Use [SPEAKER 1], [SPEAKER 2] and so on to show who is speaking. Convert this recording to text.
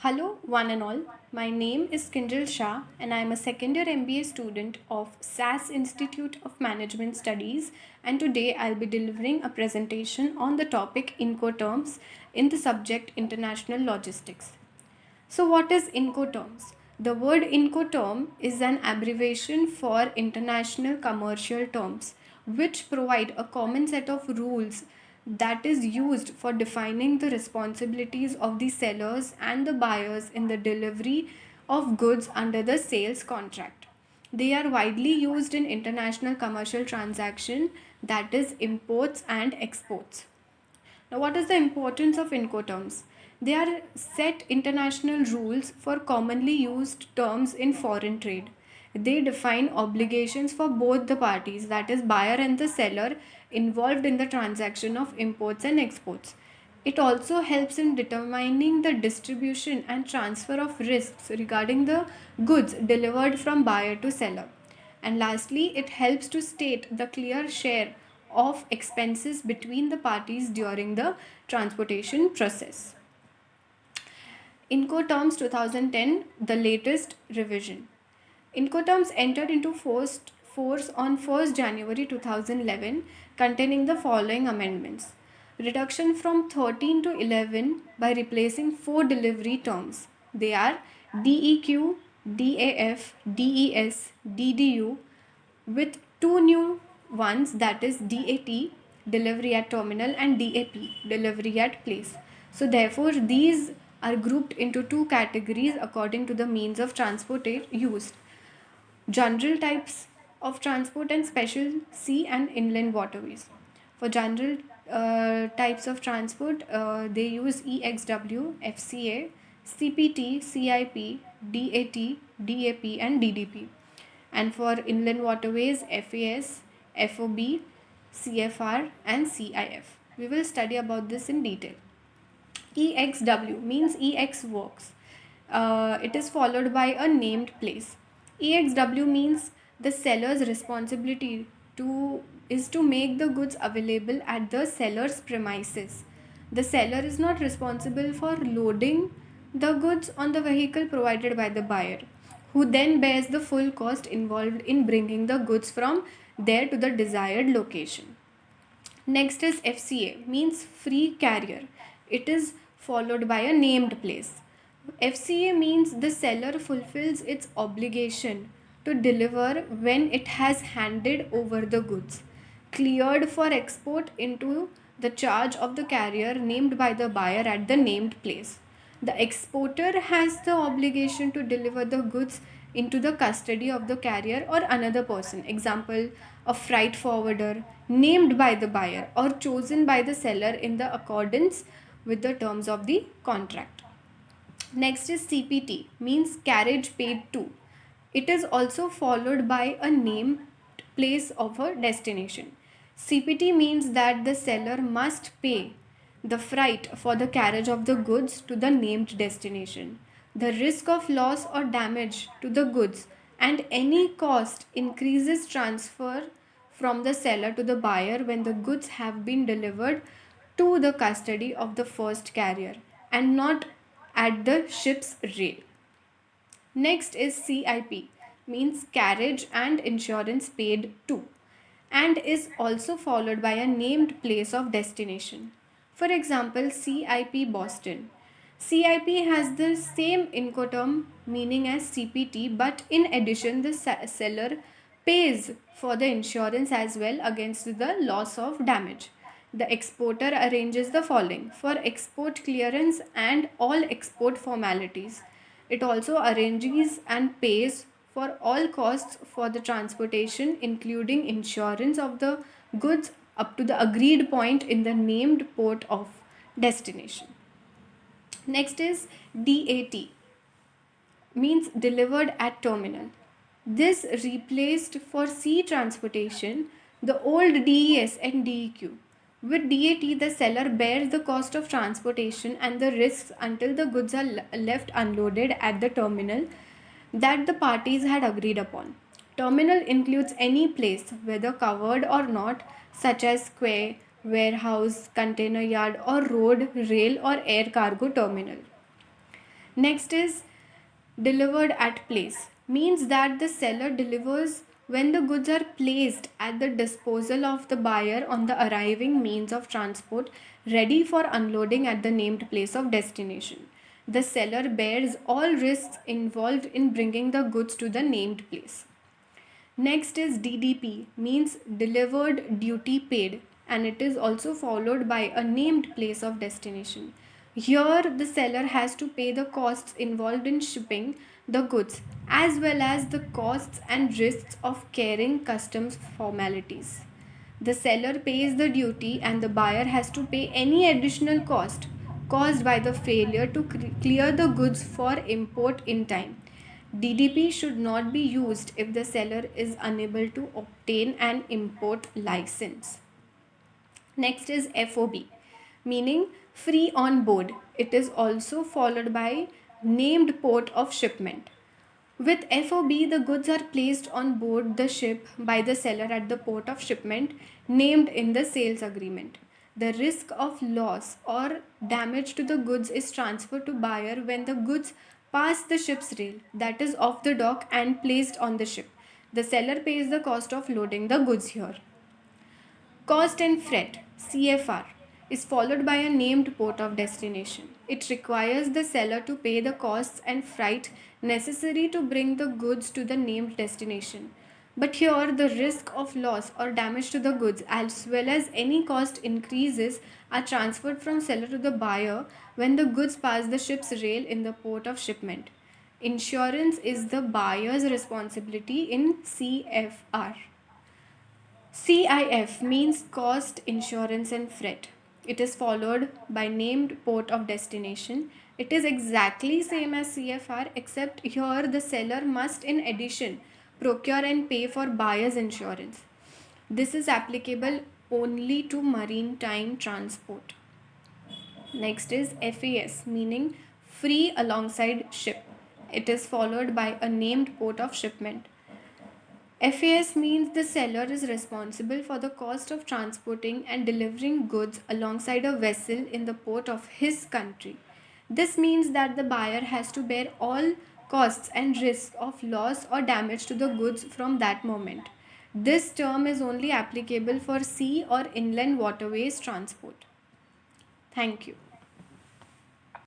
[SPEAKER 1] Hello, one and all. My name is Kinjal Shah, and I am a second year MBA student of SAS Institute of Management Studies. And today I'll be delivering a presentation on the topic Incoterms in the subject International Logistics. So, what is Incoterms? The word Incoterm is an abbreviation for International Commercial Terms, which provide a common set of rules that is used for defining the responsibilities of the sellers and the buyers in the delivery of goods under the sales contract. They are widely used in international commercial transaction, that is imports and exports. Now, what is the importance of Incoterms? They are set international rules for commonly used terms in foreign trade. They define obligations for both the parties, that is, buyer and the seller, involved in the transaction of imports and exports. It also helps in determining the distribution and transfer of risks regarding the goods delivered from buyer to seller. And lastly, it helps to state the clear share of expenses between the parties during the transportation process. Incoterms 2010, the latest revision. Incoterms entered into force on 1st January 2011, containing the following amendments: reduction from 13 to 11 by replacing 4 delivery terms. They are DEQ, DAF, DES, DDU, with two new ones, that is DAT, delivery at terminal, and DAP, delivery at place. So therefore these are grouped into two categories according to the means of transport used: general types of transport and special sea and inland waterways. For general types of transport, they use EXW, FCA, CPT, CIP, DAT, DAP, and DDP. And for inland waterways, FAS, FOB, CFR, and CIF. We will study about this in detail. EXW means EX works. It is followed by a named place. EXW means the seller's responsibility is to make the goods available at the seller's premises. The seller is not responsible for loading the goods on the vehicle provided by the buyer, who then bears the full cost involved in bringing the goods from there to the desired location. Next is FCA, means free carrier. It is followed by a named place. FCA means the seller fulfills its obligation to deliver when it has handed over the goods, cleared for export into the charge of the carrier named by the buyer at the named place. The exporter has the obligation to deliver the goods into the custody of the carrier or another person. Example, a freight forwarder named by the buyer or chosen by the seller in the accordance with the terms of the contract. Next is CPT, means carriage paid to. It is also followed by a named place of a destination. CPT means that the seller must pay the freight for the carriage of the goods to the named destination. The risk of loss or damage to the goods and any cost increases transfer from the seller to the buyer when the goods have been delivered to the custody of the first carrier and not at the ship's rail. Next is CIP, means carriage and insurance paid to, and is also followed by a named place of destination. For example, CIP Boston. CIP has the same Incoterm meaning as CPT, but in addition, the seller pays for the insurance as well against the loss of damage. The exporter arranges the following: for export clearance and all export formalities. It also arranges and pays for all costs for the transportation, including insurance of the goods up to the agreed point in the named port of destination. Next is DAT, means delivered at terminal. This replaced for sea transportation the old DES and DEQ. With DAT, the seller bears the cost of transportation and the risks until the goods are left unloaded at the terminal that the parties had agreed upon. Terminal includes any place, whether covered or not, such as square, warehouse, container yard, or road, rail, or air cargo terminal. Next is delivered at place, means that the seller delivers when the goods are placed at the disposal of the buyer on the arriving means of transport, ready for unloading at the named place of destination. The seller bears all risks involved in bringing the goods to the named place. Next is DDP, means delivered duty paid, and it is also followed by a named place of destination. Here, the seller has to pay the costs involved in shipping the goods as well as the costs and risks of carrying customs formalities. The seller pays the duty, and the buyer has to pay any additional cost caused by the failure to clear the goods for import in time. DDP should not be used if the seller is unable to obtain an import license. Next is FOB, meaning free on board. It is also followed by named port of shipment. With FOB, the goods are placed on board the ship by the seller at the port of shipment named in the sales agreement. The risk of loss or damage to the goods is transferred to buyer when the goods pass the ship's rail, that is off the dock, and placed on the ship. The seller pays the cost of loading the goods here. Cost and freight (CFR) is followed by a named port of destination. It requires the seller to pay the costs and freight necessary to bring the goods to the named destination. But here, the risk of loss or damage to the goods, as well as any cost increases, are transferred from seller to the buyer when the goods pass the ship's rail in the port of shipment. Insurance is the buyer's responsibility in CFR. CIF means cost, insurance, and freight. It is followed by named port of destination. It is exactly same as CFR, except here the seller must in addition procure and pay for buyer's insurance. This is applicable only to maritime transport. Next is FAS, meaning free alongside ship. It is followed by a named port of shipment. FAS means the seller is responsible for the cost of transporting and delivering goods alongside a vessel in the port of his country. This means that the buyer has to bear all costs and risk of loss or damage to the goods from that moment. This term is only applicable for sea or inland waterways transport. Thank you.